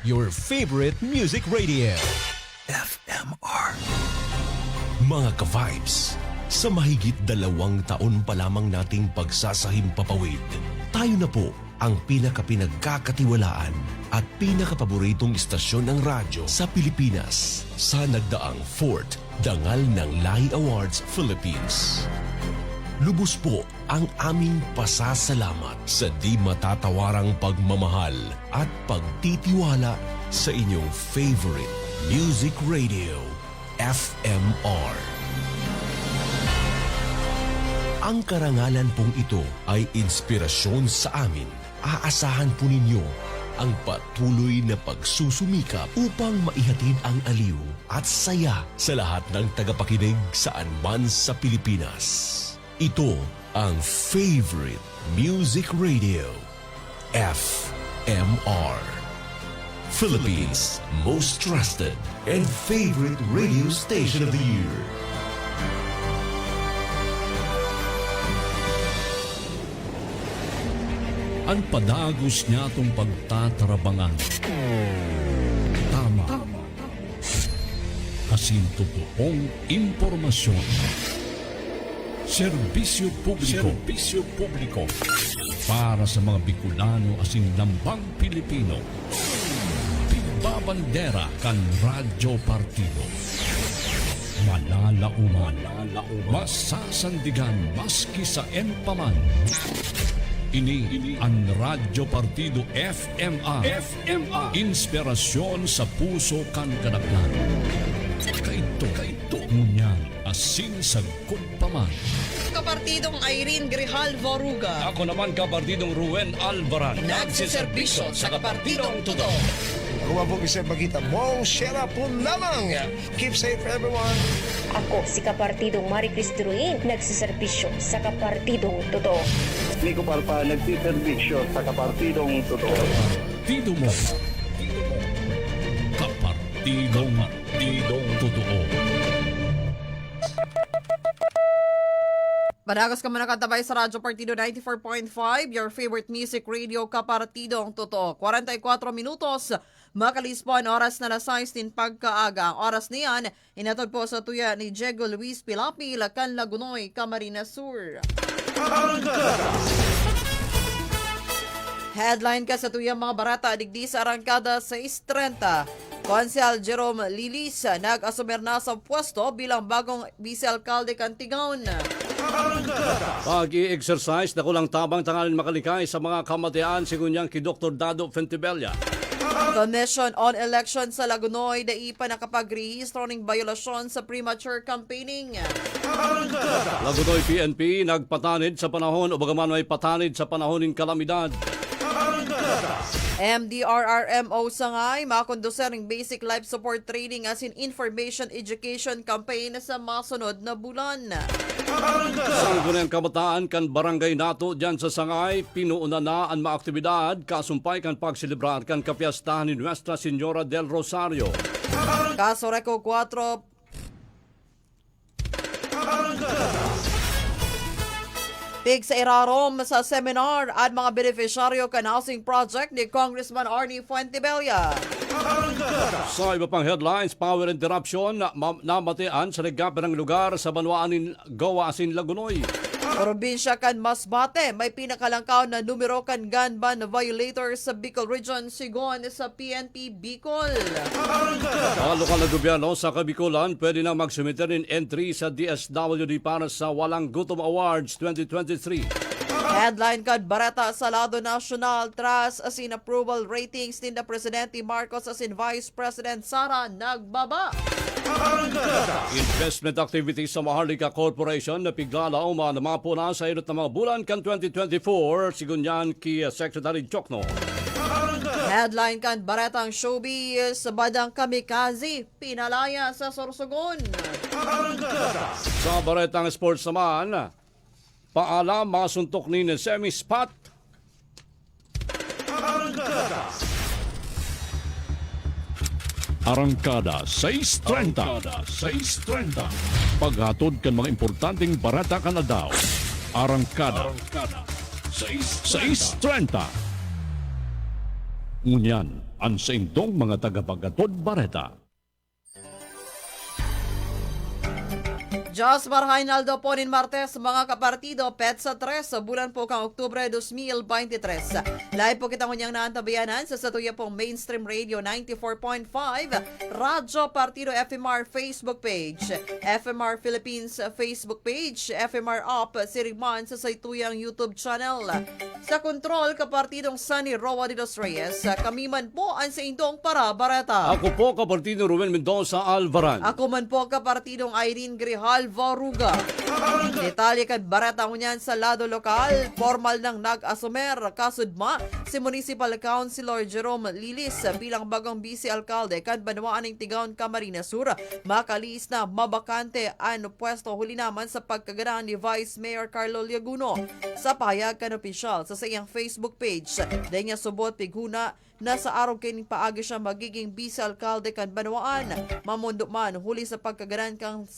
your favorite music radio. FMR. Mga ka-vibes, sa mahigit 2 taon pa lamang nating pagsasahim papawid, tayo na po ang pinakapinagkakatiwalaan at pinakapaboritong istasyon ng radyo sa Pilipinas sa nagdaang 4th Dangal ng Lahi Awards Philippines. Lubos po ang aming pasasalamat sa di matatawarang pagmamahal at pagtitiwala sa inyong favorite music radio, FMR. Ang karangalan pong ito ay inspirasyon sa amin. Aasahan po ninyo ang patuloy na pagsusumikap upang maihatid ang aliw at saya sa lahat ng tagapakinig saan man sa Pilipinas. Ito ang favorite music radio, FMR. Philippines' most trusted and favorite radio station of the year. Ang padagos niya itong pagtatarabangan. Tama. Asin totoong impormasyon. Serbisyo publiko. Para sa mga Bicolano asin lambang Pilipino. Pigbabandera kan Radyo Partido. Malalauman. Masasandigan maski sa empaman. Ini ang Radyo Partido FMR. Inspirasyon sa puso kan kadaklan. Kaito ngunyan asin sa kumpaman. Kapartidong Irene Grijalvo Ruga. Ako naman kapartidong Ruen Alvaran. Nagsiservisyo sa Kapartidong Totoo. Ako po isa magkita mo, share po lamang. Keep safe everyone. Ako si Kapartidong Maricris Druin, nagsiservisyo sa Kapartidong Totoo. Nico Palpa, nagsiservisyo sa Kapartidong Totoo. Partido mo. Kapartidong Totoo. Madagas ka muna katabay sa Radyo Partido 94.5, your favorite music radio, Kapartidong Totoo. 44 minutos, makalis po ang oras na alas 6 din pagkaaga. Ang oras niyan, inatod po sa tuya ni Diego Luis Pilapi, Lacan Lagunoy, Camarines Sur. Headline ka sa tuyang mga barata, digdi sa arangkada 6:30. Konsehal Jerome Lilis nag-asumer na sa pwesto bilang bagong vice-alkalde Cantigaon. Pag-i-exercise na kulang tabang tangalin makalikay sa mga kamatian sigunyang ki Dr. Dado Fentibella. Commission on Election sa Lagunoy daipa nakapagrehistro ng violasyon sa premature campaigning. Lagunoy PNP nagpatanid sa panahon o bagaman may patanid sa panahon ng kalamidad. MDRRMO sangay makonduser ng basic life support training as in information education campaign sa masunod na bulan. Sanggunang kabataan kan barangay nato dyan sa Sangay, pinuuna na ang mga aktibidad kasumpay kan pagsilibrar kan kapiyastahan ni Nuestra Señora del Rosario. Kaso Reco 4 Pig sa irarom sa seminar at mga beneficiaryo kan housing project ni Congressman Arnie Fuentebella. Sa iba pang headlines, power interruption na namatian sa nagkapirang lugar sa Banwaanin, Goa, asin Lagunoy. Probinsya kan Masbate, may pinakalangkaw na numero kan gun ban violator sa Bicol Region, sigon sa PNP Bicol. Ang lokal na gobyerno sa Kabikulan pwede na magsumiter ng entry sa DSWD para sa Walang Gutom Awards 2023. Headline kan Barata sa Lado National Trust as in approval ratings ni na Presidente Marcos as in Vice President Sara nagbaba. Investment activities sa Maharlika Corporation na piglala o manamapuna sa irot ng mga bulan kan 2024 sigunyan ki Secretary Chokno. Headline kan Baratang Showbiz sa Badang Kamikaze, pinalaya sa Sorsogon. Sa Baretang Sports naman, paalam masuntok ni semi-spot. Arangkada 6:30. Paghatod kan mga importanteng barata kan adlaw. Arangkada 6:30. Ngunyan, ang sa indong mga tagapagatod bareta. Just Marhainaldo po nin Martes, mga kapartido, Petsa 3, sa bulan po kang Oktubre 2023. Live po kitang kunyang naantabayanan sa satuya pong Mainstream Radio 94.5, Radyo Partido FMR Facebook page, FMR Philippines Facebook page, FMR Up, Sirigman sa Saytuyang YouTube channel. Sa kontrol, kapartidong Sunny Roa de los Reyes, kami man po ang sa indong para-bareta. Ako po, Kapartido Ruben Mendoza Alvaran. Ako man po kapartidong Irene Grihal Varuga. Detalye kad barata mo niyan sa lado lokal, formal nang nag-asumer kasudma si Municipal Councilor Jerome Lilis bilang bagong vice alkalde kad banwaan ng Tigaon Camarines Sur. Makalis na mabakante ang pwesto huli naman sa pagkagana ni Vice Mayor Carlo Liaguno. Sa pahayag kan opisyal sa iyang Facebook page, dahil niya subot pighuna na sa araw kay paagi siya magiging vice alkalde kan Banwaan. Mamundo man huli sa pagkaganan kan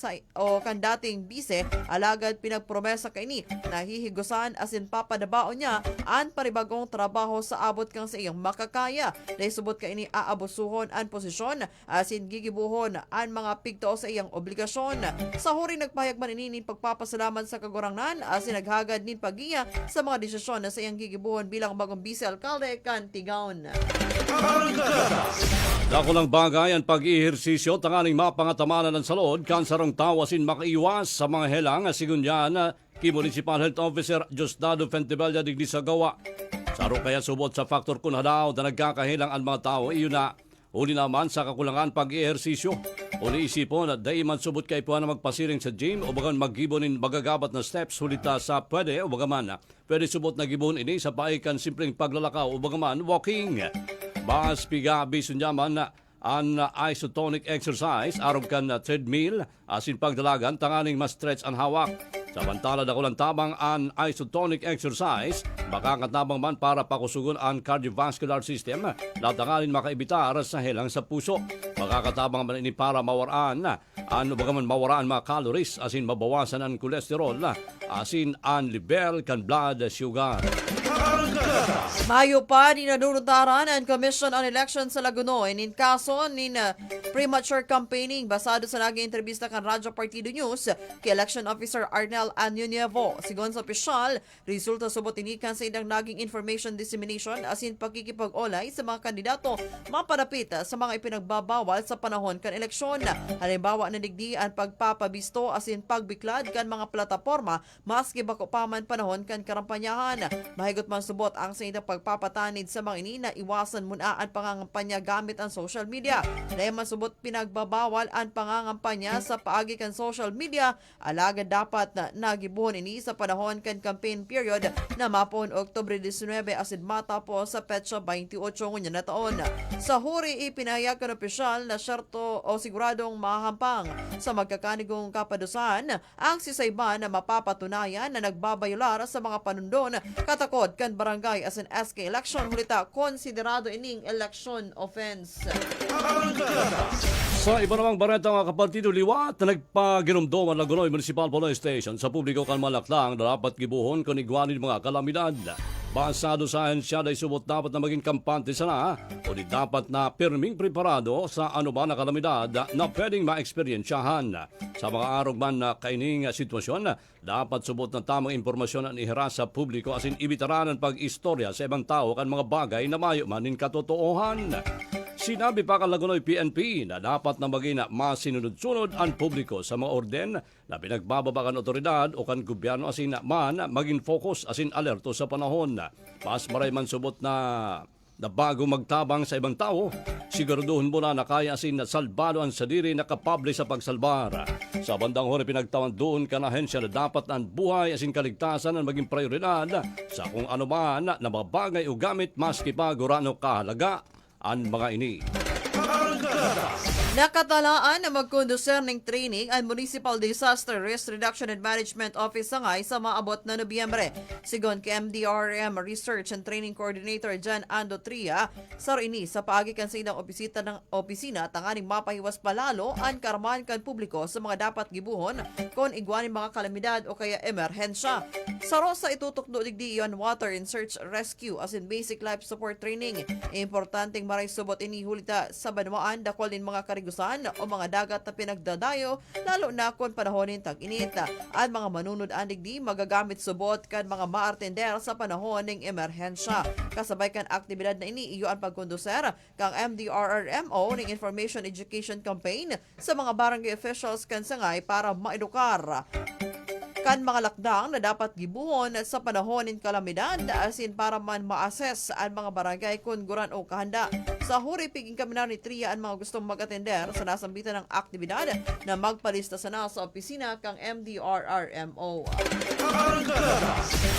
dating bise, alagad pinagpromesa kay ni na hihigusan asin papadabaon niya an paribagong trabaho sa abot kang sa iyang makakaya. Dahil subot kay ni aabusuhon an posisyon asin gigibuhon an mga pigto sa iyang obligasyon. Sa huri nagpahayag man ini pagpapasalamat sa kagurangnan asin naghagad nin pagiya sa mga desisyon na sa iyang gigibuhon bilang bagong vice alkalde kan Tigaon. Dako lang bagay ang pag-ihersisyo tanganing mapangatamanan ng salod kan sarong tawasin makaiwas sa mga helang sigunyan ki Municipal Health Officer Diosdado Fentibella digdi sa gawa. Saro kaya subot sa faktor kun hadaw na nagkakahilang ang mga tao iyon na uli naman sa kakulangan pag-ihersisyo. Uli isipon at dahil man subot kay puwan na magpasiring sa gym o bagan maggibonin magagabat na steps hulita sa pwede o bagaman pwede subot na gibon ini sa paikan simpleng paglalakaw o bagaman walking. Baas pigabi sunyaman na ang isotonic exercise aron kan treadmill asin pagdalagan tanganing mas stretch ang hawak. Samantala dako lang tabang ang isotonic exercise makakatabang man para pakusugon ang cardiovascular system latanganin makaibitar sa helang sa puso. Makakatabang man ini para mawaraan bagaman mawaraan mga calories asin mabawasan ang kolesterol asin ang level kan blood sugar. Mayo pa ni nanunutaran ang Commission on Elections sa Lagunoy in kaso ni premature campaigning basado sa naging entrevista kan Radyo Partido News kay Election Officer Arnel Añonievo. Sigon sa opisyal, resulta subot inikan sa indang naging information dissemination asin pagkikipag-olay sa mga kandidato mapadapit sa mga ipinagbabawal sa panahon kan eleksyon. Halimbawa na digdi ang pagpapabisto asin pagbiklad kan mga plataporma maski bako pa man panahon kan karampanyahan. Mahigot man subot ang sa indang pagpapatanid sa mga ini na iwasan muna ang pangangampanya gamit ang social media. Dahil masubot pinagbabawal ang pangangampanya sa paagi kan social media, alaga dapat na nagibuhon ini sa panahon kan campaign period na mapon Oktubre 19 asid matapos sa petsa 28 ngunya na taon. Sa huri ipinahayag kan opisyal na syerto o siguradong mahampang sa magkakanigong kapadusan ang sisayban na mapapatunayan na nagbabayular sa mga panundon katakod kan barangay as an SK election hulita konsiderado ining election offense. Sa iba namang bareta mga kapartido liwat na nagpagirumdom ang Lagunoy Municipal Police Station sa publiko kan malaklang na dapat gibuhon kung igwanin mga kalamidad. Basado sa ahensya na isubot dapat na maging kampante sana o di dapat na pirming preparado sa anuman na kalamidad na pwedeng ma-eksperyensyahan. Sa mga arog man na kaining sitwasyon, dapat subot na tamang impormasyon ang ihiras sa publiko asin ibitaran ang pag-istorya sa ibang tao kan mga bagay na mayo manin katotoohan. Sinabi pa kan Lagunoy PNP na dapat na maging masinunod-sunod ang publiko sa mga orden na pinagbababakan otoridad o kan gobyerno asin man maging focus asin alerto sa panahon. Mas maray man subot na bago magtabang sa ibang tao, siguraduhin mo na kaya asin na salbado ang sadiri na kapable sa pagsalbar. Sa bandang huli pinagtawan doon ka na ahensya na dapat ang buhay asin kaligtasan ang maging prioridad sa kung ano man na mabagay o gamit maski pa gurano kahalaga ang mga ini. Nakatalaan na magkonduser ng training ang Municipal Disaster Risk Reduction and Management Office Sangay sa maabot na Nobyembre. Sigon kay MDRM Research and Training Coordinator Jan Ando Tria, sa ini sa paagikan sa ilang opisina tanganing mapahiwas palalo ang karamahan kan publiko sa mga dapat gibuhon kon igwanin mga kalamidad o kaya emerhensya. Saro sa itutok do digdi iyon water and search rescue as in basic life support training. Importanteng maray subot ini hulita sa banwaan dakol din mga karigusan o mga dagat na pinagdadayo lalo na kung panahonin tag-init. At mga manunod andigdi magagamit subot kan mga maartender sa panahon ng emerhensya. Kasabay kan aktibidad na ini iyo ang pagkonduser kang MDRRMO ng Information Education Campaign sa mga barangay officials kan sangay para maedukar kan mga lakdang na dapat gibuhon sa panahon ng kalamidad asin para man ma-assess ang mga barangay kung guran o kahanda. Sa huri piging kaminar ni Tria ang mga gustong mag-atender sa nasambitan ng aktibidad na magpalista sana sa opisina kang MDRRMO.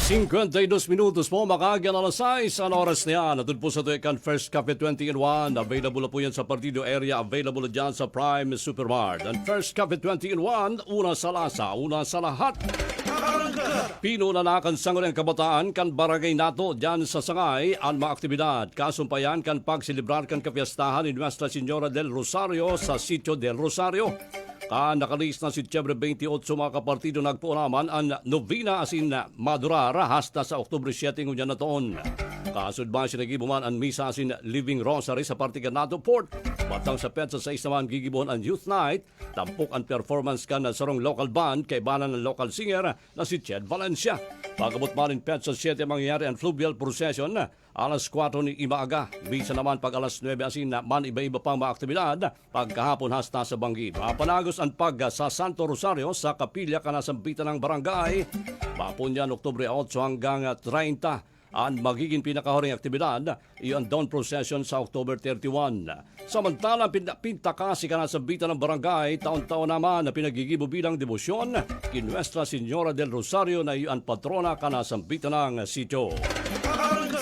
52 minutos po, makagyan alas 6 ang oras na yan. Atun po sa tuwikan First Cafe 20-in-1. Available na po yan sa Partido area. Available na dyan sa Prime Supermart. And First Cafe 20-in-1, una sa lasa, una sa lahat. Pinunanakan sangon ang kabataan kan barangay nato dyan sa Sangay ang mga aktibidad. Kasumpayan kan pagsilibrar kan kapiyastahan ni Nuestra Señora del Rosario sa Sitio del Rosario. Nakalis na si Setyembre 28 mga kapartido nagpunaman ang novena asin madurar hasta sa Oktubre 7 ngunyan na taon. Kasud ba sinagibuman ang misa asin Living Rosary sa Partigan Nato Port. Batang sa Petsa 6 naman gigibuhan ang Youth Night. Tampok ang performance kan na sarong local band kay banan ng local singer na si Ched Valencia. Pagabot man in Petsa 7 mangyayari ang fluvial procession alas 4 ni Imaaga. Bisa naman pag alas 9 asin na man iba-iba pang mga aktibidad pagkahapon hasta sa Bangi. Mapanagos ang pag sa Santo Rosario sa kapilya kanasambitan ng barangay. Papunyan Oktubre 8 hanggang 30. Ang magiging pinakahuring aktibidad, iyon dawn procession sa October 31. Samantalang pintakasi kanasambitan ng barangay, taon-taon naman na pinagigibo bilang debosyon kay Nuestra Señora del Rosario na iyon patrona kanasambitan ng sitio.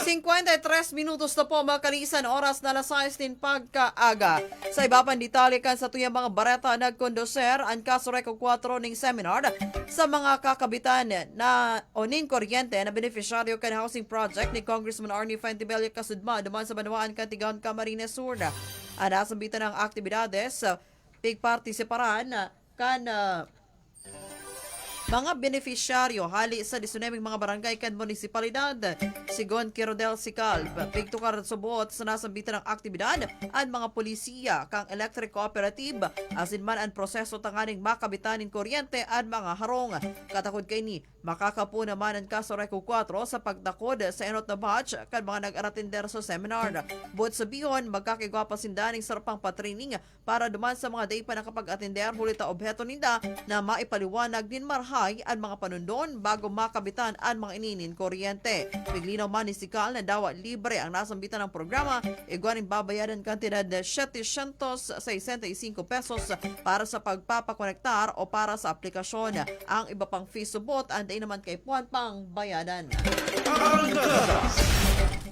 53 minutos na po makalisan oras na alas 6 din pagkaaga. Sa iba pang detalye kan sa tuyang mga bareta nagkondoser ang kaso Reco 4 ng seminar sa mga kakabitan na oning kuryente na beneficiaryo kan housing project ni Congressman Arnie Fentibella Kasudma duman sa Banwaan Kantigaon Camarines Sur. Ang nasambitan ng aktibidades pigpartisiparan kan mga beneficiaryo hali sa 19 mga barangay kan munisipalidad. Sigon kay Rodel Sical, pigtukar subot sa nasambitan ng aktibidad ang mga polisiya kang electric cooperative asin man ang proseso tanganing makabitanin kuryente at mga harong. Katakod kay ni makakapo naman ang kaso Reco 4 sa pagtakod sa enot na batch kan mga nag-aratender sa seminar. Buot sa bihon, magkakigwapa sindaning sarapang patraining para duman sa mga day pa nakapag-atender hulita obheto ninda na maipaliwanag din marha ang mga panundon bago makabitan ang mga ininin kuryente. Piglinaw man ni Sikal na dawa libre ang nasambitan ng programa, igwaning babayaran kantidad 765 pesos para sa pagpapakonektar o para sa aplikasyon. Ang iba pang fee subot, anday naman kay puwan pang bayadan.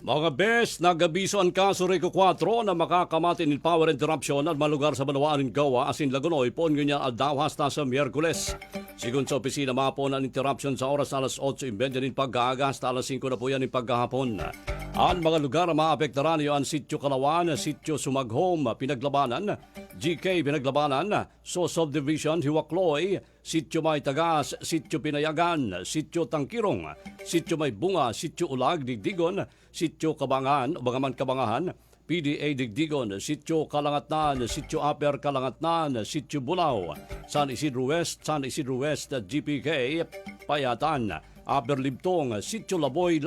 Mga bes, nagabiso ang kaso Reco 4 na makakamatin in power interruption at malugar sa Banwaan in Gawa asin Lagunoy po ngunyan aldaw hasta sa Miyerkules. Sigun sa opisina mapon ang interruption sa oras alas 8:30 din pagkaaga hasta alas 5 na po yan in paghahapon. Ang mga lugar na maapektaran niyo ang Sitio Kalawan, Sitio Sumaghom, Pinaglabanan, GK Pinaglabanan, So Subdivision, Hiwakloy, Sitio May Tagas, Sitio Pinayagan, Sitio Tangkirong, Sitio May Bunga, Sitio Ulag, Digdigon, Sitio Kabangan, Bangaman Kabangahan, PDA Digdigon, Sitio Kalangatnan, Sitio Upper Kalangatnan, Sitio Bulao, San Isidro West, GPK, Payatan, Upper Libtong, Sitio Laboy,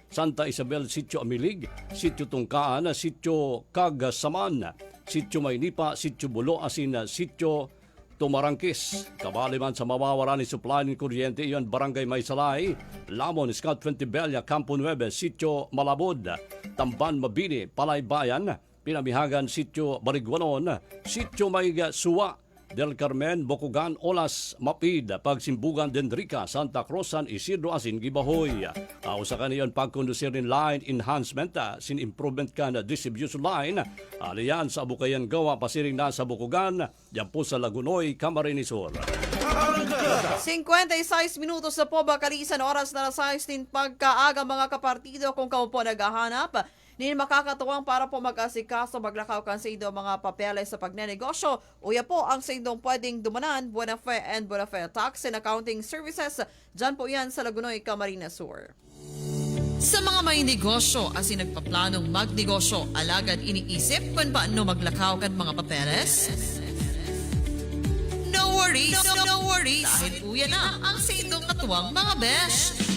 Santa Isabel, Sitio Amilig, Sitio Tungkaan, Sitio Kagasaman, Sitio Maynipa, Sitio Bulo, asin Sitio Tumarangkis. Kabali man sa mawawala ni supply ng kuryente iyon Barangay Maysalay, Lamon, Scout Fentibella, Campo 9, Sitio Malabod, Tamban, Mabini, Palaybayan, Pinamihagan, Sitio Bariguanon, Sitio Mayga Suwa, Del Carmen, Bocogan, Olas, Mapid, Pagsimbugan, Dendrica, Santa Cruz, San Isidro, Asin, Gibahoy. Sa kaniyon pagkondusir in line enhancement, sin improvement ka na distribution line, aliyan sa Abukayan Gawa, pasiring na sa Bocogan, yan po sa Lagunoy, Camarines Sur. 56 minutos na po bakalisan, oras na 16 pagkaaga mga kapartido. Kung kao po naghahanap nin makakatuwang para po mag-asikaso, maglakaw kan sa inyong mga papeles sa pagnenegosyo, uya po ang sa inyong pwedeng dumanan, Buenafe and Buenafe Tax and Accounting Services. Diyan po yan sa Lagunoy, Camarines Sur. Sa mga may negosyo asin nagpaplanong magnegosyo, alagad iniisip kung paano maglakaw kan mga papeles? No worries, no worries. Dahil uya na ang sa inyong katuwang mga besh.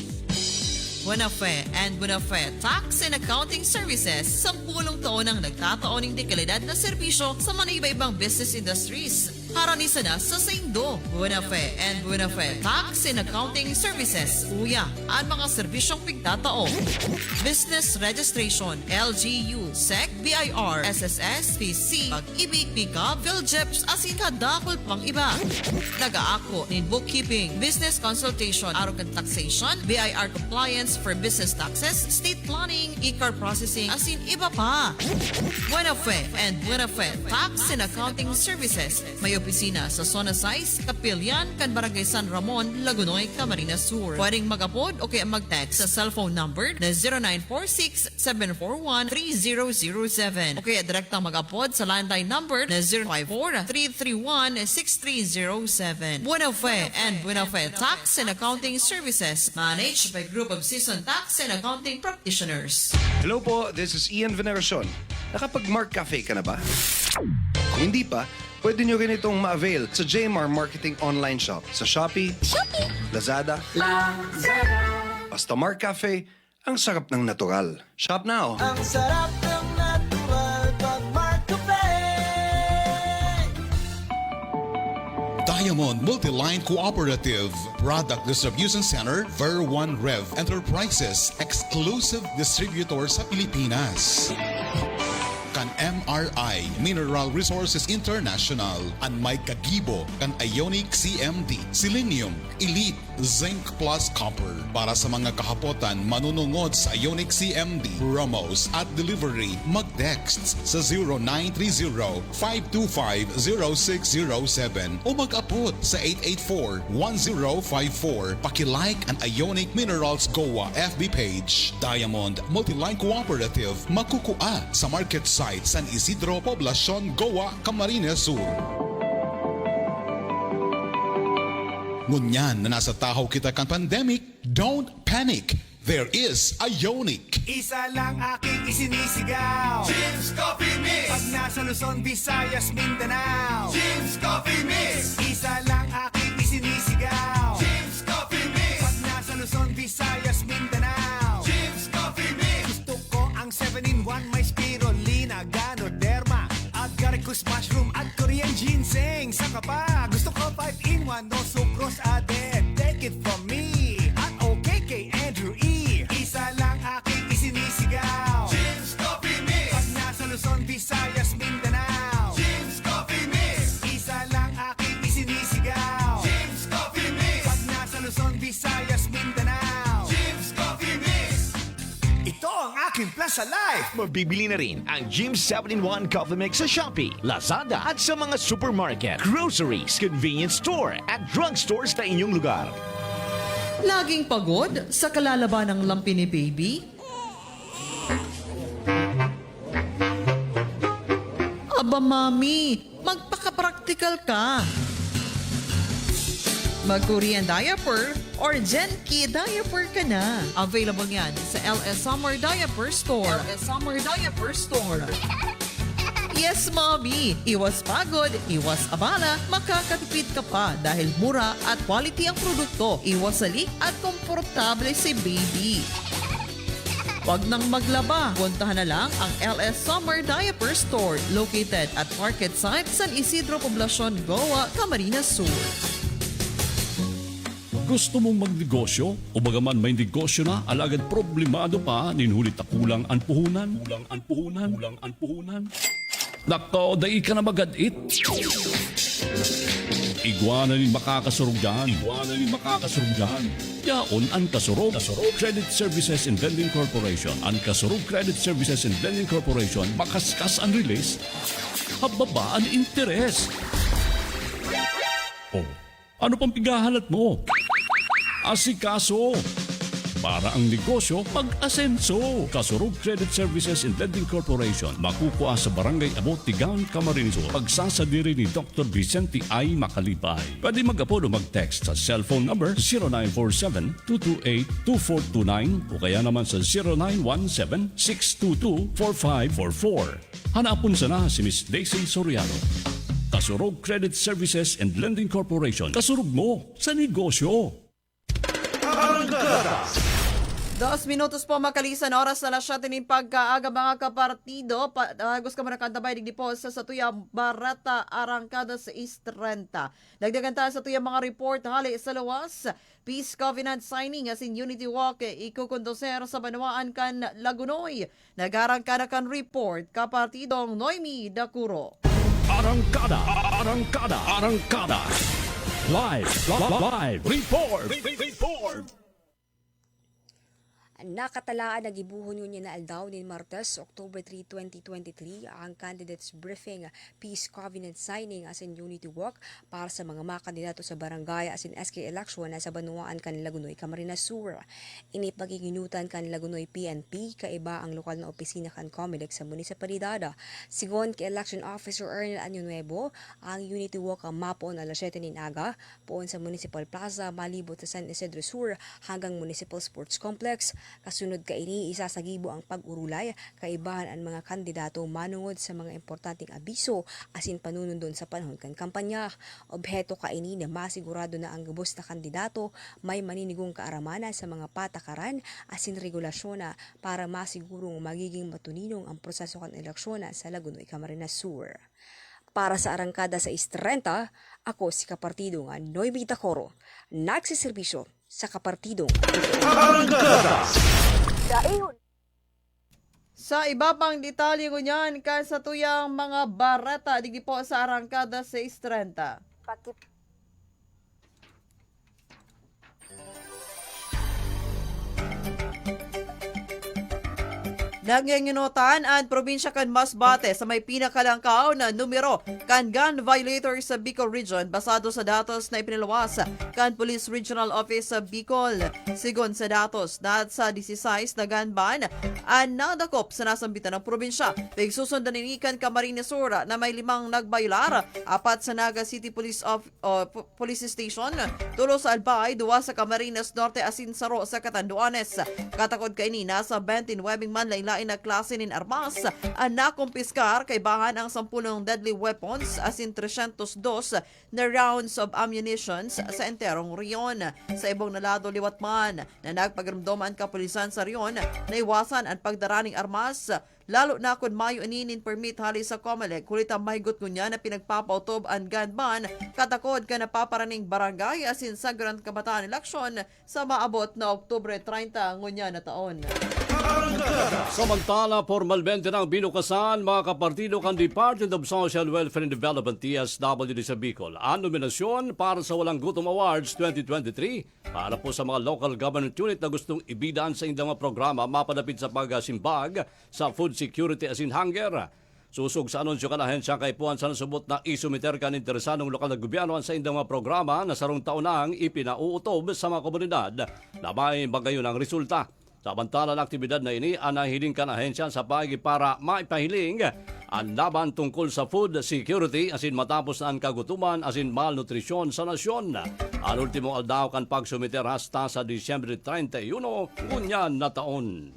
Buenafe and Buenafe Tax and Accounting Services, 10 taon ang nagtataoning de kalidad na serbisyo sa mga iba-ibang business industries. Haranisa na sa Saindo. Buenafe and Buenafe Tax and Accounting Services, uya ang mga serbisyong pigtatao. Business Registration, LGU, SEC, BIR, SSS, PC, Pag-ibig, PICA, PhilJeps, asin kadakol pang iba. Nag-aako nin bookkeeping, business consultation, arrogant taxation, BIR compliance for business taxes, state planning, e-card processing, asin iba pa. Buenafe and Buenafe Tax and Accounting Services, may opisina sa Zona 6, Kapilyan, kan Barangay San Ramon, Lagunoy, Camarines Sur. Pwedeng mag-upload o kaya mag-text sa cellphone number na 0946-741-3007 o kaya direktang mag-upload sa landline number na 054-331-6307. Buenafe and Buenafe Tax and Accounting Services, managed by Group of Seasoned Tax and Accounting Practitioners. Hello po, this is Ian Veneracion. Nakapag-Mark Cafe ka na ba? Kung hindi pa, pwede nyo rin itong ma-avail sa JMR Marketing Online Shop sa Shopee, Lazada, basta Mark Cafe, ang sarap ng natural. Shop now! Ang sarap ng natural pag Mark Cafe. Diamond Multiline Cooperative Product Distribution Center, Ver 1 Rev Enterprises, exclusive distributor sa Pilipinas. Kan MRI Mineral Resources International, ang may kagibo kan Ionic CMD, Selenium, Elite, Zinc Plus Copper. Para sa mga kahapotan manunungod sa Ionic CMD, promos at delivery, mag-text sa 0930-525-0607 o mag-upload sa 884-1054. Pakilike ang Ionic Minerals Goa FB page. Diamond Multiline Cooperative, makukua sa market site San Isidro, Poblacion, Goa, Camarines Sur. Ngunyan na nasa tahaw kita kang pandemic, don't panic. There is Ionic. Isa lang aking isinisigaw, Jim's Coffee Mix. Pag nasa Luzon, Visayas, Mindanao, Jim's Coffee Mix. Isa lang aking isinisigaw, Jim's Coffee Mix. Pag nasa Luzon, Visayas, Mindanao, Jim's Coffee Mix. Gusto ko ang 7-in-1, may spirulina, ganoderma, at garicus mushroom at Korean ginseng. Saka pa, gusto ko 5-in-1, no sucrose added. Take it from me, at okay kay Andrew E. Isa lang aking isinisigaw, Jim's Coffee Mix. Pag nasa Luzon, Visayas, Mindanao, Jim's Coffee Mix. Isa lang aking isinisigaw, Jim's Coffee Mix. Pag nasa Luzon, Visayas, Mindanao, Jim's Coffee Mix. Ito ang aking plus sa life. Mabibili na rin ang Jim's 7-in-1 Coffee Mix sa Shopee, Lazada at sa mga supermarket, groceries, convenience store at drugstores na inyong lugar. Laging pagod sa kalalaban ng lampi ni baby? Aba mami, magpaka-practical ka. Mag-Korean diaper or Genki diaper ka na. Available yan sa LS Summer Diaper Store. LS Summer Diaper Store. Yes, Mommy! Iwas pagod, iwas abala, makakatipid ka pa dahil mura at quality ang produkto. Iwas salik at komportable si baby. Huwag nang maglaba, puntahan na lang ang LS Summer Diaper Store located at Market Site San Isidro, Poblacion, Goa, Camarines Sur. Gusto mong magnegosyo? O bagaman may negosyo na, alagad problemado pa, ninhulit na kulang ang puhunan? Nako, dahi ka na magad-it. Iguana ni makakasurugdan. Yaon ang kasurog. Credit Services and Lending Corporation. Ang kasurog Credit Services and Lending Corporation makaskas ang release. Hababa ang interes. Oh, ano pang pigahalat mo? Asikaso. Para ang negosyo mag-asenso. Kasurog Credit Services and Lending Corporation. Makukuha sa Barangay Abot, Tigaon, Camarines Sur. Pagsasadiri ni Dr. Vicente I. Macalipay. Pwede mag-apodo mag-text sa cellphone number 0947-228-2429 o kaya naman sa 0917-622-4544. Hanapon sana si Miss Daisy Soriano. Kasurog Credit Services and Lending Corporation. Kasurog mo sa negosyo. 2 minutos po makalisan oras na siya tinin pagkaaga mga kapartido. Gusto ka manakandabay digdi po sa Tuya Barata Arangkada sa East 30. Dagdagan tayo sa Tuya mga report hali sa lawas. Peace Covenant signing as in Unity Walk ikukondoser sa Banwaan kan Lagunoy. Nagarangkada kan report kapartidong Noemi Dakuro. Arangkada. Live report. Nakatalaan na gibuhon niya na aldaw ni Martes, October 3, 2023 ang candidates briefing Peace Covenant signing as in Unity Walk para sa mga kandidato sa barangay as in SK election na sa Banuaan kan Lagunoy, Camarines Sur. Inipagiginutan kan Lagunoy PNP kaiba ang lokal na opisina kan Comelec sa munisipalidad. Sigon kay Election Officer Ernel Año Nuevo, ang Unity Walk ang mapon alas 7 ninaga poon sa Municipal Plaza malibot sa San Isidro Sur hanggang Municipal Sports Complex. Kasunod kaini isasagibo ang pag-urulay kaibahan ang mga kandidato manungod sa mga importanteng abiso asin panunundon sa panahon kan kampanya. Obheto kaini na masigurado na ang gubos na kandidato may maninigong kaaramana sa mga patakaran asin regulasyon na para masigurong magiging matuninong ang proseso kan eleksyon sa Lagunoy, Camarines Sur. Para sa Arangkada sa East 30, ako si Kapartido nga Noemi Dakoro, nagsiservisyo sa Kapartidong Daeyon. Sa iba pang detalye ko niyan, sa tuyang mga barata, digdi po sa Arangkada sa East 30. Nagyanginutan ang probinsya kan Masbate sa may pinakalangkaw na numero kan gun violator sa Bicol Region basado sa datos na ipinalawas kan Police Regional Office sa Bicol. Sigon sa datos na sa 16 na gun ban ang nadakop sa nasambitan ng probinsya. Pagsusundan ni kan Camarines Sur na may 5 nagbaylar, 4 sa Naga City Police Station, 3 sa Albay, 2 sa Camarines Norte asin saro sa Catanduanes. Katakod kaini nasa 29 man lain na klase nin armas ang nakumpiskar kay bahan ang 10 deadly weapons asin 302 na rounds of ammunitions sa enterong riyon. Sa ibong nalado liwat man na nagpagramdoman kapulisan sa riyon na iwasan ang pagdaraning armas lalo na kung mayo aninin permit hali sa Comelec kulit ang mahigot kunya na pinagpapautob ang gun ban katakod ka napaparaning barangay asin sa Grand Kabataan election sa maabot na Oktubre 30 ngunya na taon. Samantala, formalmente ng binukasan mga kapartido kan Department of Social Welfare and Development DSWD sa Bicol ang nominasyon para sa Walang Gutom Awards 2023 para po sa mga local government unit na gustong ibidaan sa indang mga programa mapadapit sa pagsimbag sa food security asin hunger. Susog sa anunsyo kan ahensya kay Puan sa nasubot na isumiter kan interesadong lokal na gobyerno sa indang mga programa na sarong taon nang ipinauutob sa mga komunidad na may bagayon ang resulta. Samantala ng aktibidad na ini, anahiling kan ahensya sa pagi para maipahiling ang laban tungkol sa food security asin matapos na ang kagutuman asin malnutrisyon sa nasyon. Ang ultimo aldaw kan pagsumiter hasta sa Disyembre 31, ngunyan na taon.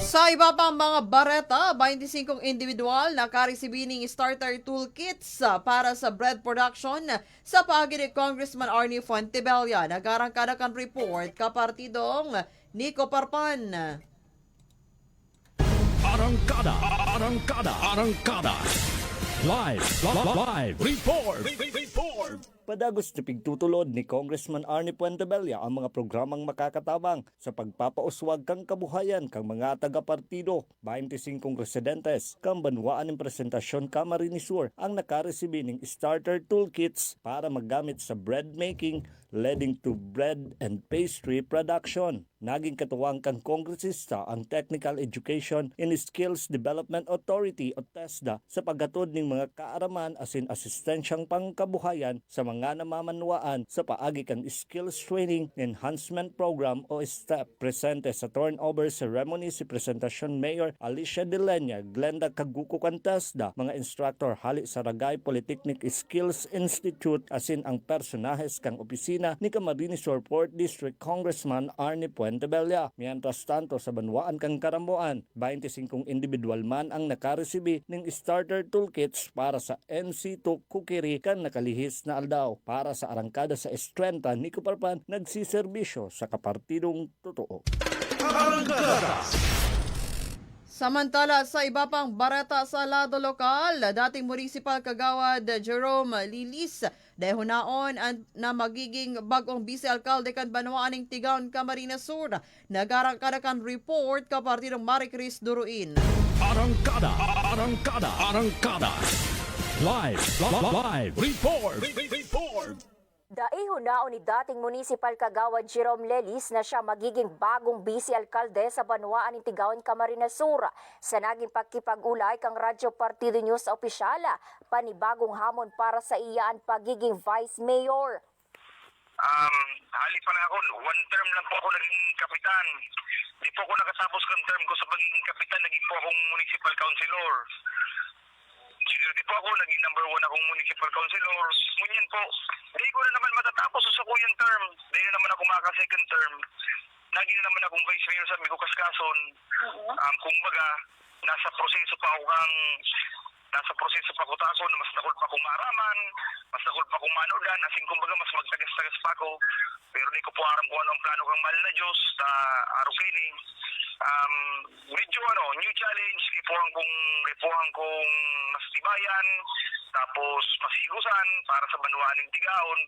Sa iba pang mga bareta, 25 individual na karisibining starter toolkits para sa bread production sa paagi ni Congressman Arnie Fontebella. Nagarangkada kan report kapartidong Nico Parpan. Arangkada. Live report. Padagos na pigtutulod ni Congressman Arnie Puentebella ang mga programang makakatabang sa pagpapauswag kang kabuhayan kang mga taga-partido. 25 residentes kang banwaan ng presentasyon Camarines Sur ang nakaresibi ng starter toolkits para maggamit sa bread making leading to bread and pastry production. Naging katuwang kang kongresista ang Technical Education and Skills Development Authority o TESDA sa paghatod ng mga kaaraman asin asistensyang pangkabuhayan sa mga namamanwaan sa paagi kang Skills Training Enhancement Program o STEP. Presente sa turnover ceremony si Presentasyon Mayor Alicia De Lenya, Glenda Kaguko kang TESDA, mga instructor hali sa Ragay Polytechnic Skills Institute asin ang personahes kang opisina ni Camarines Sur 4th District Congressman Arnie Puentebella. Mientras tanto sa banwaan kang Karamboan, 25 individual man ang nakaresibi ng starter toolkits para sa NC2 Kukiri kan nakalihis na aldaw. Para sa arangkada sa estrenta, ni Kuparpan nagsiservisyo sa kapartidong totoo. Samantala sa iba pang barata sa lado lokal, dating municipal kagawad Jerome Lilis dehunaon na magiging bagong vice-alkalde kan Banwaan ng Tigaon, Camarines Sur. Nagarangkada kan report kapartidong Maricris Duruin. Arangkada. Live report. Daihunaon ni dating municipal kagawad Jerome Lelis na siya magiging bagong vice-alkalde sa Banwaan ng Tigaon, Camarines Sur. Sa naging pagkipag-ulay kang Radyo Partido News opisyala, panibagong hamon para sa iyaan pagiging vice mayor. Hali pa na ako, one term lang po ako naging kapitan. Di po ako nakatapos ng term ko sa pagiging kapitan, naging po akong municipal councilor. Di po ako, naging number 1 akong municipal councilor. Ngunyan po, di ko na naman matatapos sa kuyang term. Di na naman ako maka-second term. Naging na naman akong vice mayor sa Migo Kaskason. Kung baga, nasa proseso pa ako tason, mas nakul pa akong maaraman, mas nakul pa akong manodan, asin kumbaga mas magtagas-tagas pa ako. Pero di ko po aram kung ano ang plano kang mahal na Diyos, araw kini. Medyo new challenge, kipuhan kong mas tibayan, tapos mas higusan para sa Banwaan ng Tigaon.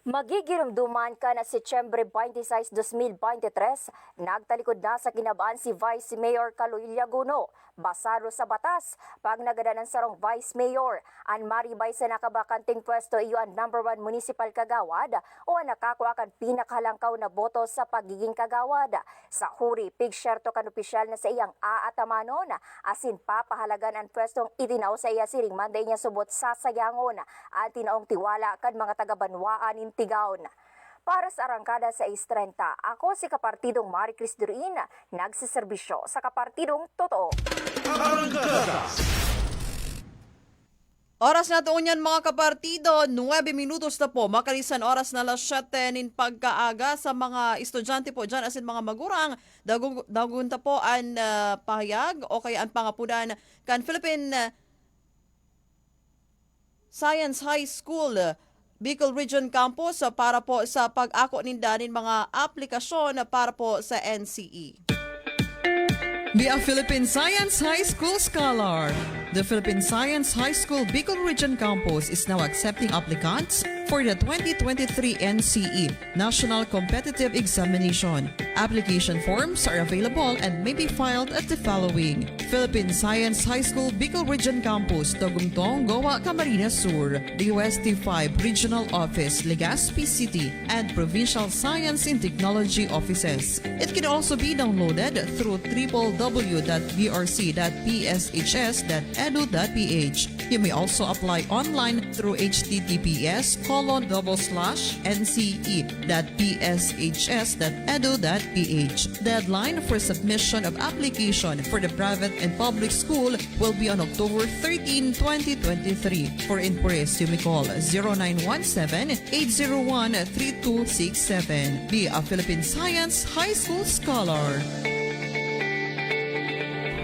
Magigirumduman ka na Setyembre 26, 2023, nagtalikod na sa kinabaan si Vice Mayor Kaloy Llaguno. Basado sa batas, pag nagada ng sarong Vice Mayor, ang maribay sa nakabakanting pwesto iyo ang number 1 municipal kagawad o ang nakakuha kan pinakahalangkaw na boto sa pagiging kagawad. Sa huri, pigsyerto kan opisyal na sa iyang aatamanon, asin papahalagan ang pwestong itinaw sa iya siring manday niya subot sa sayangon at tinaong tiwala kan mga taga-Banwaan ng Tigaon. Para sa arangkada sa Istrenta, ako si Kapartidong Maricris Duruin, nagsiservisyo sa Kapartidong Totoo. Oras na doon yan mga kapartido, 9 minutos na po. Makalisan oras na las 7 nin pagkaaga sa mga estudyante po dyan asin mga magurang. Dagunta po ang pahayag o kaya ang pangapunan kan Philippine Science High School Bicol Region Campus para po sa pag-ako nindanin mga aplikasyon para po sa NCE. Be a Philippine Science High School Scholar. The Philippine Science High School Bicol Region Campus is now accepting applicants for the 2023 NCE National Competitive Examination. Application forms are available and may be filed at the following: Philippine Science High School Bicol Region Campus, Tagungtong, Goa, Camarines Sur, the UST 5 Regional Office, Legazpi City, and Provincial Science and Technology Offices. It can also be downloaded through www.vrc.pshs.edu.ph. You may also apply online through https://nce.pshs.edu.ph. Deadline for submission of application for the private and public school will be on October 13, 2023. For inquiries, you may call 0917-801-3267. Be a Philippine Science High School Scholar.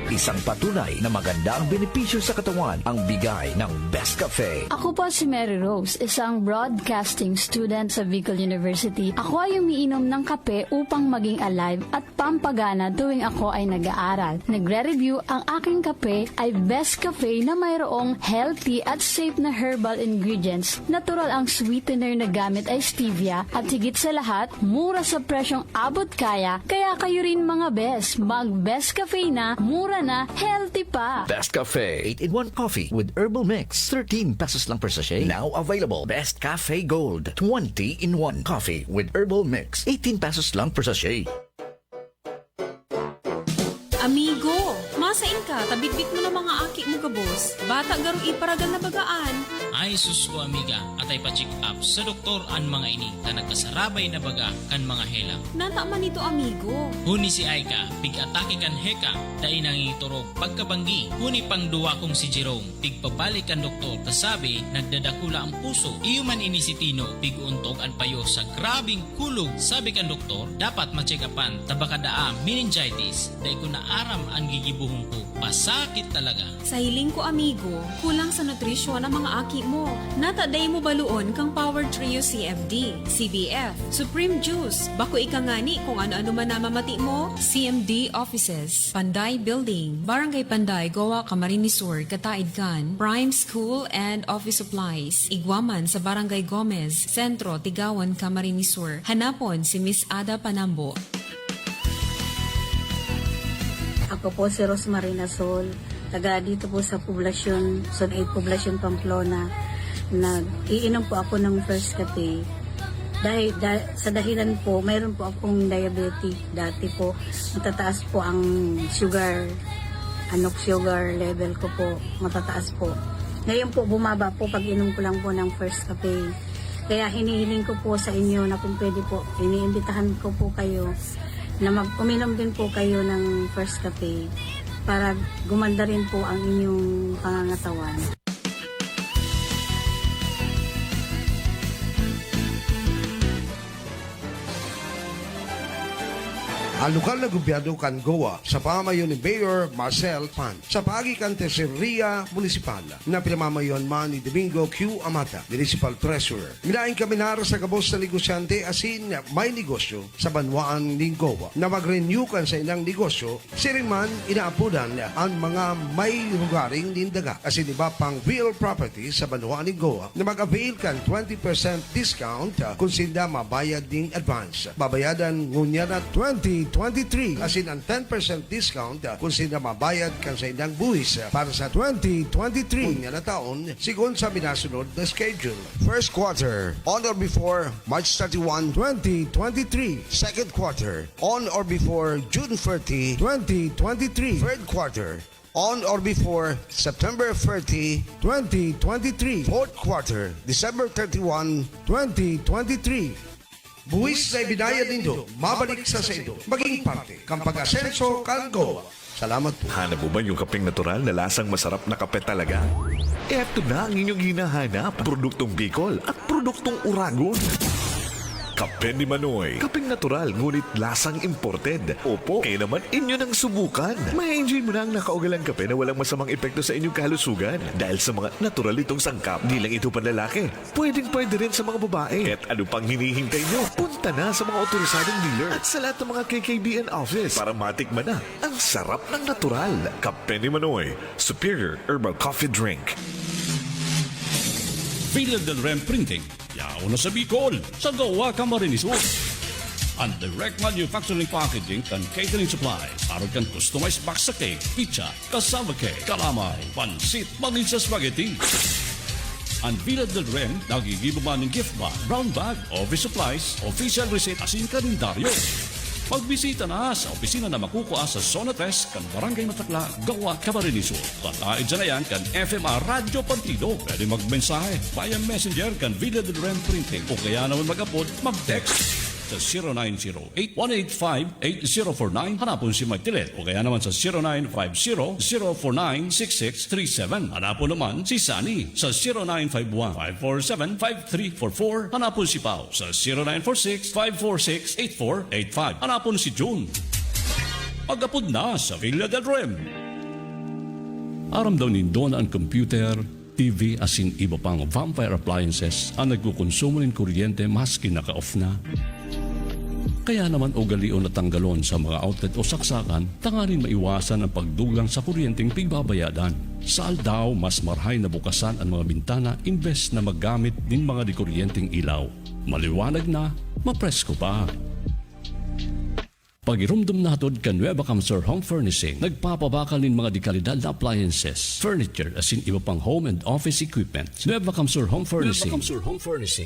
Isang patunay na maganda ang benepisyo sa katawan ang bigay ng Best Cafe. Ako po si Mary Rose, isang broadcasting student sa Bicol University. Ako ay umiinom ng kape upang maging alive at pampagana tuwing ako ay nag-aaral. Nagre-review ang aking kape ay Best Cafe na mayroong healthy at safe na herbal ingredients. Natural ang sweetener na gamit ay stevia at higit sa lahat, mura sa presyong abot kaya. Kaya kayo rin mga best, mag-Best Cafe na, mura na, healthy pa. Best Cafe 8-in-1 coffee with herbal mix. 13 pesos lang per sachet. Now available. Best Cafe Gold 20-in-1 coffee with herbal mix. 18 pesos lang per sachet. Amigo, masain ka, tabitbit mo na mga aki mo gabos. Bata garo iparagal na bagaan. Ay sus ko amiga, atay pa-check up sa doktor an mga ini na nagkasarabay na baga kan mga helang. Nata man ito amigo. Huni si Aika, pig-atake kan heka, dahil nangiturog pagkabanggi. Huni pang duwa kong si Jerome, pigpabalik kan doktor, tasabi nagdadakula ang puso. Iyo man ini si Tino, pig-untog an payo sa grabing kulog. Sabi kan doktor, dapat ma-check upan, tabakadaam, meningitis, dahil ko naaram ang gigibuhong ko. Pasakit talaga. Sa hiling ko amigo, kulang sa nutrisyon ang mga aki mo. Nataday mo baluon kang Power Trio CFD, CBF, Supreme Juice. Bako ikangani kung ano-ano man namamati mo. CMD Offices, Panday Building, Barangay Panday, Goa, Camarines Sur, Kataidkan, Prime School and Office Supplies, Iguaman sa Barangay Gomez, Sentro, Tigawan, Camarines Sur. Hanapon si Miss Ada Panambo. Ako po si Rosmarina Sol, taga dito po sa poblasyon, Zone 8 Poblasyon Pamplona. Nag-iinom po ako ng First Cafe. Dahil sa dahilan po, mayroon po akong diabetic. Dati po, matataas po ang sugar level ko po, matataas po. Ngayon po, bumaba po pag inom ko lang po ng First Cafe. Kaya hinihiling ko po sa inyo na kung pwede po, iniimbitahan ko po kayo na uminom din po kayo ng First Cafe para gumanda rin po ang inyong pangangatawan. Ang lokal na gobyerno kan Goa sa pamamayon ni Mayor Marcel Pan sa pagikan Tesoreria Municipal na pinamamayon man ni Domingo Q. Amata, Municipal Treasurer. Minaing kami nara sa kabos na negosyante asin may negosyo sa banwaan ng Goa na mag-renew kan sa inang negosyo, sirin man inaapudan ang mga may lugaring nindaga asin iba pang real property sa banwaan ng Goa na mag-avail kan 20% discount kung sila mabayad ng advance. Babayadan ngunya na 2023 asin ang 10% discount kung sila mabayad kan sa inang buwis para sa 2023 ngunya na taon sigon sa minasunod na schedule. First quarter, on or before March 31, 2023. Second quarter, on or before June 30, 2023. Third quarter, on or before September 30, 2023. Fourth quarter, December 31, 2023. Buwis na ibinayad nindo, mabalik sa sendo, maging parte, kang pag-asenso kan Goa. Salamat po. Hanap mo ba yung kapeng natural na lasang masarap na kape talaga? Eto na ang inyong hinahanap. Produktong Bicol at produktong Uragon. Kape ni Manoy. Kapeng natural, ngunit lasang imported. Opo, kaya naman inyo nang subukan. May enjoy mo na ang nakaugalang kape na walang masamang epekto sa inyong kalusugan. Dahil sa mga natural itong sangkap, di lang ito panlalaki. Pwede rin sa mga babae. At ano pang hinihintay nyo? Punta na sa mga otorisadong dealer at sa lahat ng mga KKBN office para matikman na ang sarap ng natural. Kape ni Manoy. Superior Herbal Coffee Drink. Villa del Rem Printing, yaw na sa Bicol, sa Goa, Camarines Sur. Ang direct manufacturing packaging kan catering supplies, aron kan customized box sa cake, pizza, cassava cake, calamay, pansit, maging sa spaghetti. Ang Villa del Rem, nagigibo man ng gift bag, brown bag, office supplies, official receipt, asin kalendaryo. Magbisita na sa opisina na makukuha sa Zona 3 kan Barangay Matakla, Gawa, Camarines Sur. Kataid dyan na yan kan FMR Radio Partido. Pwede magmensahe via messenger kan Villa del Rem Printing o kaya naman mag-upload, mag-text sa 0908-185-8049. Hanapon si Mike Tilet o kaya naman sa 0950-049-6637. Hanapon naman si Sunny sa 0951-547-5344. Hanapon si Pao sa 0946-546-8485. Hanapon si June. Pag-upload na sa Villa del Rem. Aram daw nindo na ang computer, TV asin iba pang vampire appliances ang nagkukonsumo ng kuryente maski naka-off na. Kaya naman ugalion na tanggalon sa mga outlet o saksakan, tanganin maiwasan ang pagdugang sa kuryenteng pigbabayadan. Sa aldaw, mas marhay na bukasan ang mga bintana imbes na maggamit din mga di kuryenteng ilaw. Maliwanag na, mapresko pa. Pagirumdum natod ka Nueva Camsur Home Furnishing, nagpapabakal ng mga dekalidad na appliances, furniture, asin iba pang home and office equipment. Nueva Camsur Home Furnishing.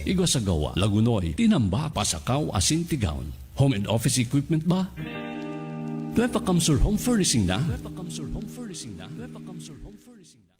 Igwa sa gawa, Lagunoy, Tinamba, Pasakaw, asin Tigaon. Home and office equipment ba? Nueva Camsur Home Furnishing na. Nueva Camsur Home Furnishing na. Nueva Camsur Home Furnishing na.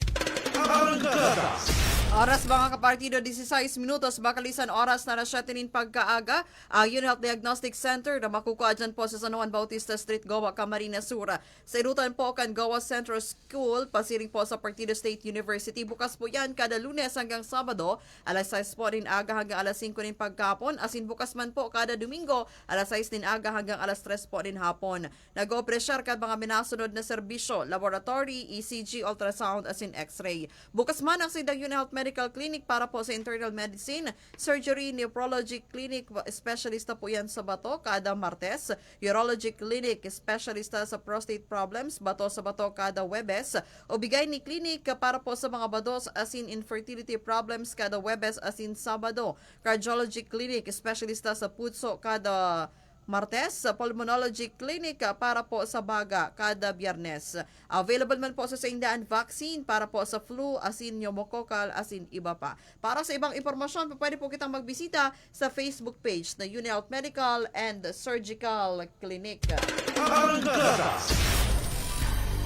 Oras mga kapartido, 16 minutos, bakalisan oras na nasyatin pagkaaga. Ang UNHealth Diagnostic Center na makukuha dyan po sa San Juan Bautista Street, Goa, Camarines Sur. Sa irutan po kan Goa Central School, pasiring po sa Partido State University. Bukas po yan kada Lunes hanggang Sabado, alas 6 po din aga hanggang alas 5 din pagkapon. Asin bukas man po kada Domingo, alas 6 din aga hanggang alas 3 po din hapon. Nag-opresyar ka mga minasunod na serbisyo, laboratory, ECG, ultrasound, asin x-ray. Bukas man ang Sidang UNHealth Medical Clinic para po sa internal medicine, surgery, nephrology clinic, specialista po yan sa bato kada Martes, urology clinic, specialista sa prostate problems, bato sa bato kada Webes, o bigay ni clinic para po sa mga bados asin infertility problems kada Webes asin Sabado, cardiology clinic, specialista sa putso kada Martes, pulmonology clinic para po sa baga kada Biyernes. Available man po sa Saindaan vaccine para po sa flu, asin pneumococcal, asin iba pa. Para sa ibang impormasyon, pwede po kitang magbisita sa Facebook page na UNHealth Medical and Surgical Clinic.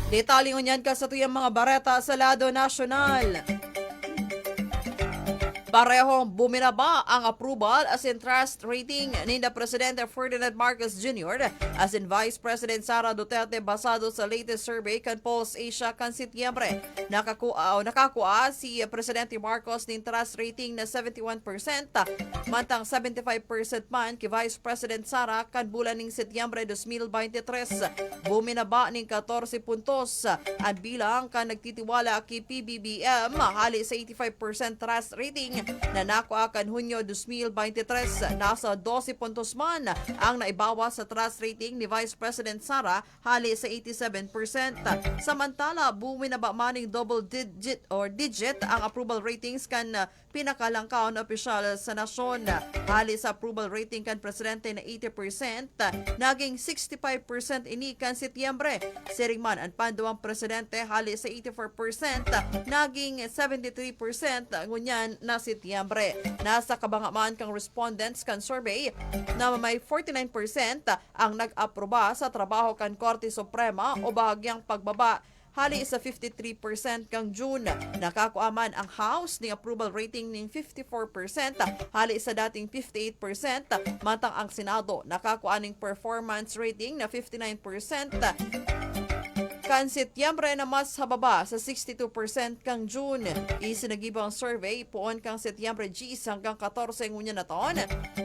Detaling unyan ka sa tuyang mga bareta sa lado nasyonal. Parehong buminaba ang approval as in trust rating ni na Presidente Ferdinand Marcos Jr. as in Vice President Sara Duterte basado sa latest survey kan Pulse Asia kan Setyembre. Nakakuha si Presidente Marcos ng trust rating na 71%, mantang 75% man kay Vice President Sara kan bulan ng Setyembre 2023. Buminaba ng 14 puntos ang bilang kan nagtitiwala kay PBBM hali sa 85% trust rating na nakuha kan Hunyo 2023. Nasa 12 puntos man ang naibawa sa trust rating ni Vice President Sara hali sa 87%. Samantala, buminaba man ng double digit ang approval ratings kan pinakalangkaw na opisyal sa nasyon. Hali sa approval rating kan Presidente na 80%, naging 65% ini kan Setyembre. Siring man ang panduang Presidente hali sa 84%, naging 73% ngunyan na Setyembre. Nasa kabangaman kang respondents kan survey na may 49% ang nag-aproba sa trabaho kan Korte Suprema o bahagyang pagbaba hali sa 53% kang June. Nakakuaman ang House ni approval rating ng 54% hali sa dating 58%, mantang ang Senado nakakuha ng performance rating na 59%. Kan Setyembre na mas hababa sa 62% kang June. Isinagibang survey poon kang Setyembre 10 hanggang 14 ngunya na taon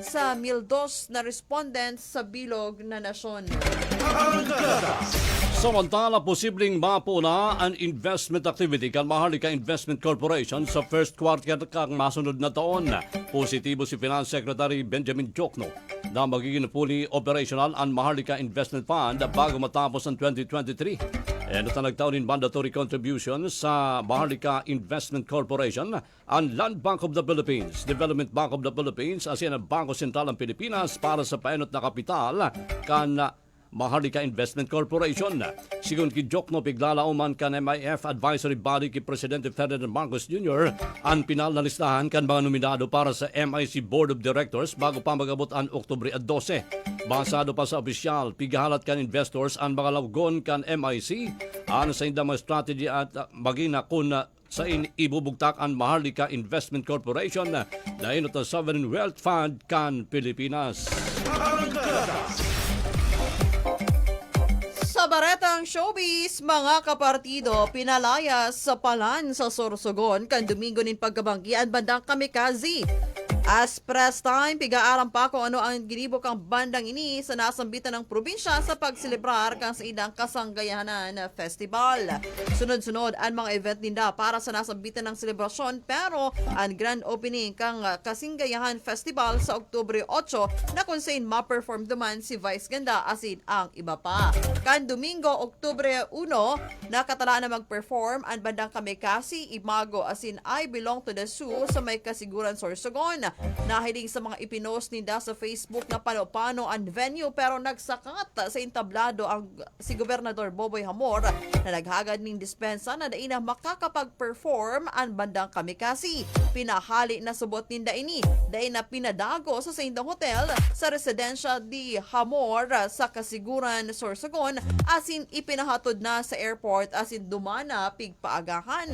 sa 1,200 na respondents sa bilog na nasyon. Samantala, posibleng mapuna ang investment activity kan Maharlika Investment Corporation sa first quarter kang masunod na taon. Positibo si Finance Secretary Benjamin Jokno na magiging fully operational ang Maharlika Investment Fund bago matapos ang 2023. And sa nagtaon in mandatory contribution sa Maharlika Investment Corporation, ang Land Bank of the Philippines, Development Bank of the Philippines, asin ang Bangko Sentral ng Pilipinas para sa paenot na kapital kan Maharlika Investment Corporation. Sigun ki Jokno, piglalauman kan MIF Advisory Body ki Presidente Ferdinand Marcos Jr. ang pinal na listahan kan mga nominado para sa MIC Board of Directors bago pa magabot ang Oktubre 12. Basado pa sa opisyal, pigahalat kan investors ang mga lawgon kan MIC ano sa indang strategy at magina kun sa ibubugtak ang Maharlika Investment Corporation na inot ang Sovereign Wealth Fund kan Pilipinas. Sa baretang showbiz, mga kapartido, pinalayas sa palan sa Sorsogon kan Domingo nin pagkabanggian bandang kamikaze. As press time, pigaaram pa kung ano ang ginibok ang bandang ini sa nasambitan ng probinsya sa pagselebrar kang sa idang kasanggayanan festival. Sunod-sunod ang mga event ninda para sa nasambitan ng selebrasyon, pero ang grand opening kang Kasinggayahan Festival sa Oktubre 8 na kung saan ma-perform duman si Vice Ganda asin ang iba pa. Kan Domingo, Oktubre 1, nakatala na mag-perform ang bandang Kamikasi, Imago asin I Belong to the Zoo sa may Kasiguran, Sorsogon. Nahiling sa mga ipinost ninda sa Facebook na pano-pano ang venue, pero nagsakat sa entablado ang si Gobernador Boboy Hamor na naghagad ning dispensa na daina makakapag-perform ang bandang Kamikasi. Pinahali na subot ninda ini, daina pinadago sa Saindang Hotel sa Residencia di Hamor sa Kasiguran, Sorsogon, asin ipinahatod na sa airport asin dumana pigpaagahan.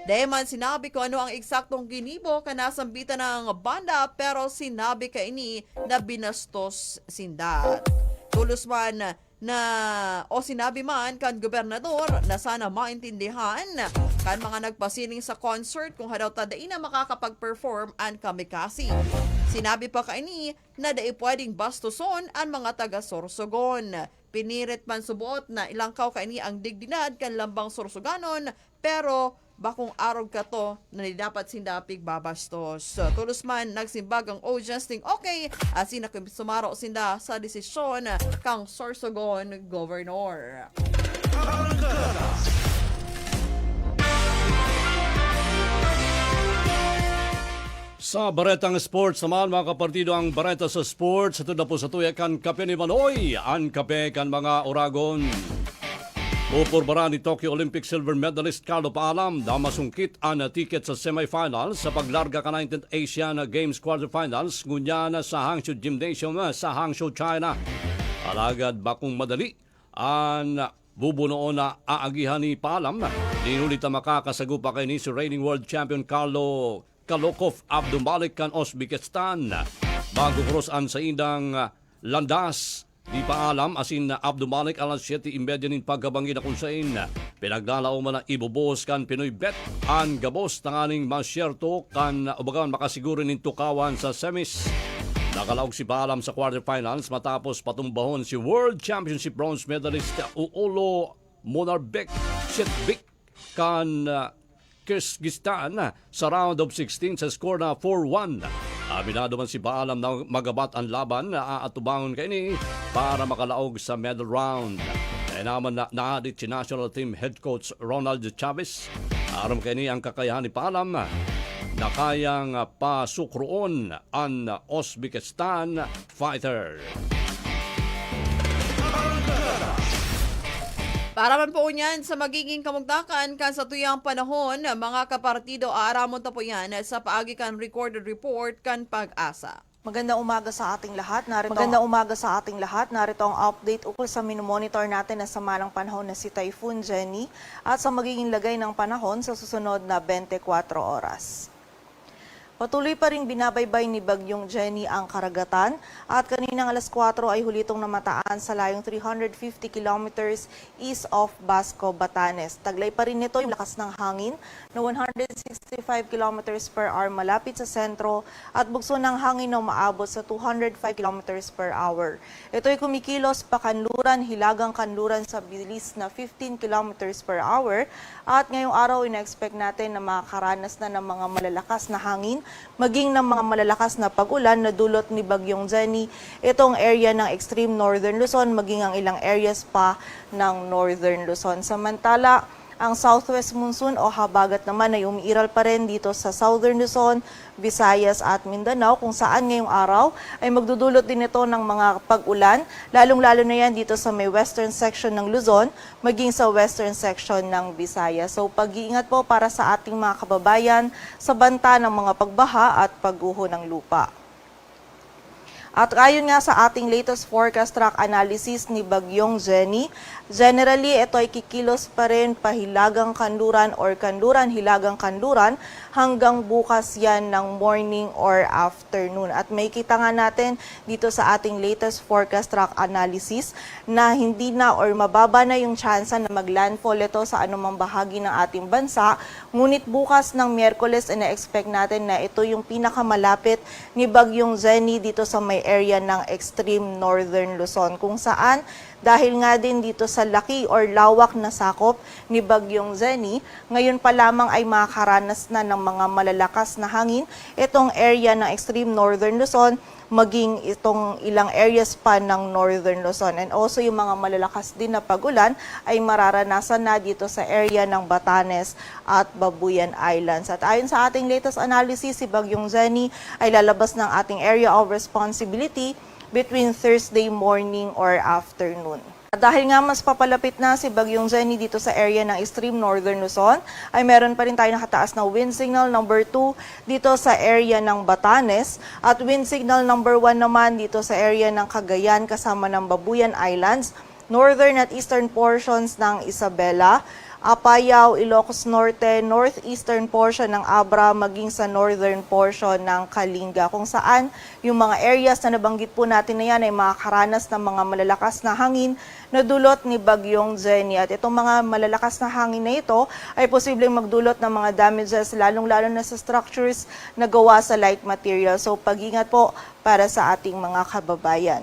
Dahil man sinabi ko ano ang eksaktong ginibo kanasambitan ng banda, pero sinabi ka ini na binastos sinda. Tulos man na o sinabi man kan gobernador na sana maintindihan kan mga nagpasining sa concert kung hadaw tadain na makakapag-perform ang Kamikasi. Sinabi pa ka ini na dai pwedeng bastuson ang mga taga Sorsogon. Pinirit man subuot na ilangkaw ka ini ang digdinad kan lambang Sorsoganon, pero bakong arog ka to na dapat sindapig babastos. Tulos man nagsimbag ang Ojesting okay asin na sumaro sinda sa desisyon kang Sorsogon Governor. Sa Baretang Sports naman, mga kapartido, ang Bareta sa Sports. Ito na po sa tuya kan kape ni Manoy. Ang kape kan mga Oragon. Pupurbara ni Tokyo Olympic silver medalist Carlo Paalam na masungkit ang ticket sa semifinals sa paglarga ka 19th Asian Games quarterfinals ngunya na sa Hangzhou Gymnasium sa Hangzhou, China. Alagad bakong madali ang bubunoon na aagihan ni Paalam. Dinulit na makakasagupa kay ni si reigning world champion Carlo Kalokov Abdumalik kan Uzbekistan. Bago cross-an sa indang landas, di pa alam asin Abdumalik alas 7:30 nin pagkabangi na kunsain. Pinaglalao man na ibubuhos kan Pinoy Bet ang gabos tanganing masyerto kan ubagan makasiguro nin tukawan sa semis. Nakalaog si Paalam sa quarterfinals matapos patumbahon si World Championship bronze medalist Uolo Monarbek Chetbik kan Kyrgyzstan sa round of 16 sa score na 4-1. Aminado man si Paalam na magabat ang laban na aatubangon kay ni para makalaog sa medal round. Kaya naman naadit si national team head coach Ronald Chavez. Aram kay ni ang kakayahan ni Paalam na kayang pasukroon ang Uzbekistan fighter. Para man po yan sa magiging kamugtakan kan sa tuyang panahon, mga kapartido, aaramon ta po yan sa paagi kan recorded report kan Pag-asa. Magandang umaga sa ating lahat. Narito ang update ukol sa minomonitor natin na sama ng panahon na si Typhoon Jenny at sa magiging lagay ng panahon sa susunod na 24 oras. Patuloy pa ring binabaybay ni Bagyong Jenny ang karagatan at kaninang alas 4 ay hulitong namataan sa layong 350 kilometers east of Basco, Batanes. Taglay pa rin nito yung lakas ng hangin na 165 kilometers per hour malapit sa sentro at bugso ng hangin na umaabot sa 205 kilometers per hour. Ito ay kumikilos pa kanluran, hilagang kanluran sa bilis na 15 kilometers per hour at ngayong araw ina-expect natin na makakaranas na ng mga malalakas na hangin maging ng mga malalakas na pag-ulan na dulot ni Bagyong Jenny itong area ng extreme northern Luzon maging ang ilang areas pa ng northern Luzon. Samantala, ang southwest monsoon o habagat naman ay umiiral pa rin dito sa southern Luzon, Visayas at Mindanao kung saan ngayong araw ay magdudulot din ito ng mga pag-ulan, lalong-lalo na yan dito sa may western section ng Luzon, maging sa western section ng Visayas. So pag-iingat po para sa ating mga kababayan sa banta ng mga pagbaha at pagguho ng lupa. At ayon nga sa ating latest forecast track analysis ni Bagyong Jenny, generally ito ay kikilos pa rin pahilagang kanluran or kanluran-hilagang kanluran hanggang bukas yan ng morning or afternoon. At may kita nga natin dito sa ating latest forecast track analysis na hindi na or mababa na yung tsansa na maglandfall ito sa anumang bahagi ng ating bansa. Ngunit bukas ng Miyerkules, ina-expect natin na ito yung pinakamalapit ni Bagyong Jenny dito sa may area ng extreme northern Luzon, kung saan dahil nga din dito sa laki or lawak na sakop ni Bagyong Jenny, ngayon pa lamang ay makakaranas na ng mga malalakas na hangin itong area ng extreme northern Luzon, maging itong ilang areas pa ng northern Luzon. And also yung mga malalakas din na pagulan ay mararanasan na dito sa area ng Batanes at Babuyan Islands. At ayon sa ating latest analysis, si Bagyong Jenny ay lalabas ng ating area of responsibility between Thursday morning or afternoon. Dahil nga mas papalapit na si Bagyong Jenny dito sa area ng extreme northern Luzon, ay meron pa rin tayo nakataas na wind signal number 2 dito sa area ng Batanes at wind signal number 1 naman dito sa area ng Cagayan kasama ng Babuyan Islands, northern at eastern portions ng Isabela, Apayao, Ilocos Norte, northeastern portion ng Abra, maging sa northern portion ng Kalinga, kung saan yung mga areas na nabanggit po natin na yan ay makakaranas ng mga malalakas na hangin na dulot ni Bagyong Jenny. At itong mga malalakas na hangin na ito ay posibleng magdulot ng mga damages, lalong-lalo na sa structures na gawa sa light material. So pag-ingat po para sa ating mga kababayan.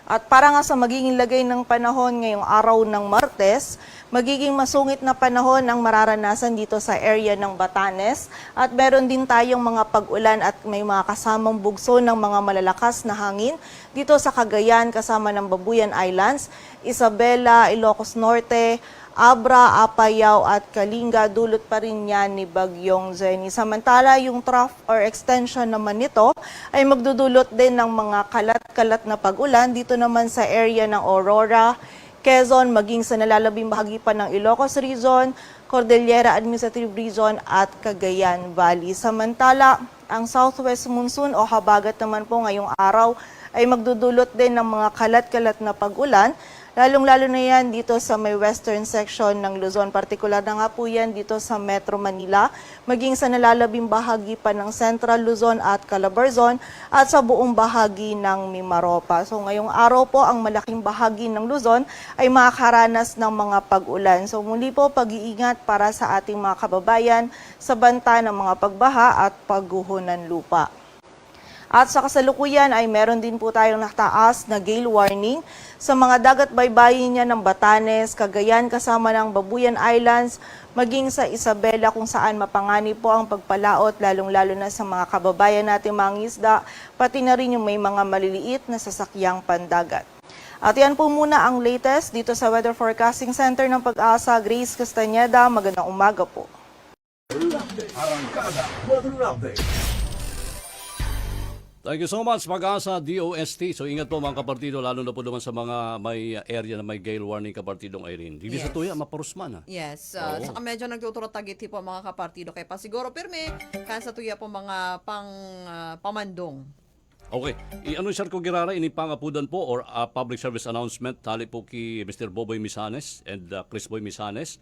At para nga sa magiging lagay ng panahon ngayong araw ng Martes, magiging masungit na panahon ang mararanasan dito sa area ng Batanes at meron din tayong mga pag-ulan at may mga kasamang bugso ng mga malalakas na hangin dito sa Cagayan kasama ng Babuyan Islands, Isabela, Ilocos Norte, Abra, Apayao at Kalinga, dulot pa rin yan ni Bagyong Jenny. Samantala, yung trough or extension naman nito ay magdudulot din ng mga kalat-kalat na pag-ulan dito naman sa area ng Aurora, Quezon, maging sa nalalabing bahagi pa ng Ilocos Region, Cordillera Administrative Region at Cagayan Valley. Samantala, ang southwest monsoon o habagat naman po ngayong araw ay magdudulot din ng mga kalat-kalat na pag-ulan, lalong-lalo na yan dito sa may western section ng Luzon. Partikular na nga po yan dito sa Metro Manila, maging sa nalalabing bahagi pa ng Central Luzon at Calabarzon at sa buong bahagi ng Mimaropa. So ngayong araw po, ang malaking bahagi ng Luzon ay makakaranas ng mga pag-ulan. So muli po, pag-iingat para sa ating mga kababayan sa banta ng mga pagbaha at pagguho ng lupa. At sa kasalukuyan ay meron din po tayong nakataas na gale warning sa mga dagat baybayin niya ng Batanes, Cagayan kasama ng Babuyan Islands, maging sa Isabela kung saan mapanganib po ang pagpalaot lalong-lalo na sa mga kababayan natin mga isda, pati na rin yung may mga maliliit na sasakyang pandagat. At yan po muna ang latest dito sa Weather Forecasting Center ng Pag-asa. Grace Castañeda, magandang umaga po. Thank you so much, Pag-asa DOST. So ingat po mga kapartido, lalo na po naman sa mga may area na may gale warning, kapartidong Irene. Hindi sa tuya, maparusman ha. Yes, saka medyo nagtuturo-tagiti po mga kapartido. Kaya pasiguro pirme, kaya sa tuya po mga pamandong. Okay, i-anunsar ko girara, inipangapudan po or public service announcement, tali po ki Mr. Boboy Misanes and Chris Boy Misanes.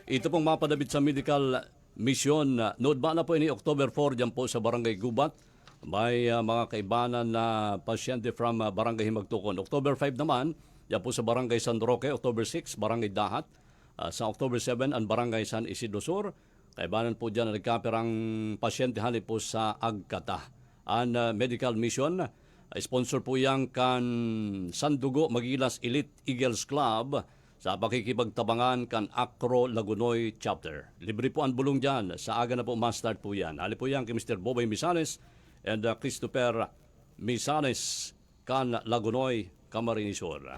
Ito pong mapadabit sa medical mission, nood ba na po ini October 4, dyan po sa Barangay Gubat. May mga kaibanan na pasyente from Barangay Himagtukon. October 5 naman, yan po sa Barangay San Roque. October 6, Barangay Dahat. Sa October 7, ang Barangay San Isidro Sur. Kaibanan po dyan na nagkapirang pasyente hali po sa Agkata. Ang medical mission, sponsor po yan kan Sandugo Magilas Elite Eagles Club sa pakikipagtabangan kan Acro Lagunoy Chapter. Libre po ang bulong dyan. Sa aga na po ma-start po yan. Hali po yan kay Mr. Boboy Misanes and Christopher Misanes kan Lagunoy, Camarinesor.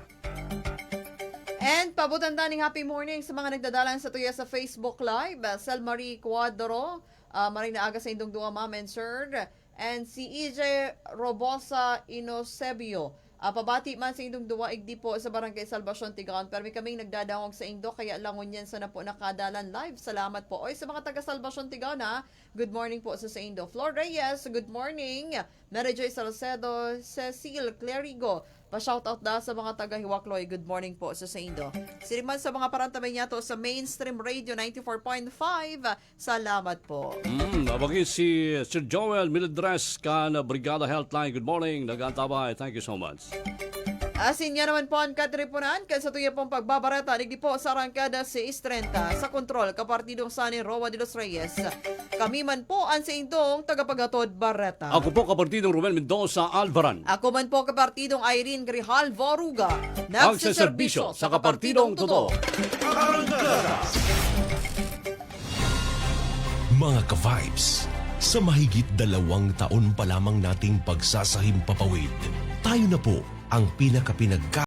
And pabutan taning happy morning sa mga nagdadalan sa tuya sa Facebook Live. Selmarie Cuadro, maring na aga sa indong duwa ma'am and sir. And si EJ Robosa Inosebio, Pabati man sa indong duwaig di po sa Barangay Salvacion Tigaon. Pero may kaming nagdadangog sa indo kaya langon yan sa na po nakadalan live. Salamat po. Oy, sa mga taga Salvacion Tigaon ha. Good morning po sa indo. Flor Reyes, good morning. Mary Joy Salcedo, Cecil Clerigo. Pa-shoutout da sa mga taga Hiwakloy. Good morning po sa indo. Siriman sa mga parantabay niya to sa Mainstream Radio 94.5. Salamat po. Nabagi si Sir Joel Milidres kan Brigada Healthline. Good morning. Nagantabay. Thank you so much. Asin niya naman po ang katripunan kasi sa tuya pong pagbabarata nigdi po sa arangkada 6:30 sa kontrol kapartidong Sani Roa de los Reyes. Kami man po ang sa indong tagapagatod Barreta. Ako po kapartidong Ruben Mendoza Alvaran. Ako man po kapartidong Irene Grijalvo Aruga. Nagsiservisyo sa kapartidong totoo. Mga ka-vibes, sa mahigit 2 taon pa lamang nating pagsasahim papawid, tayo na po ang pinakapinagka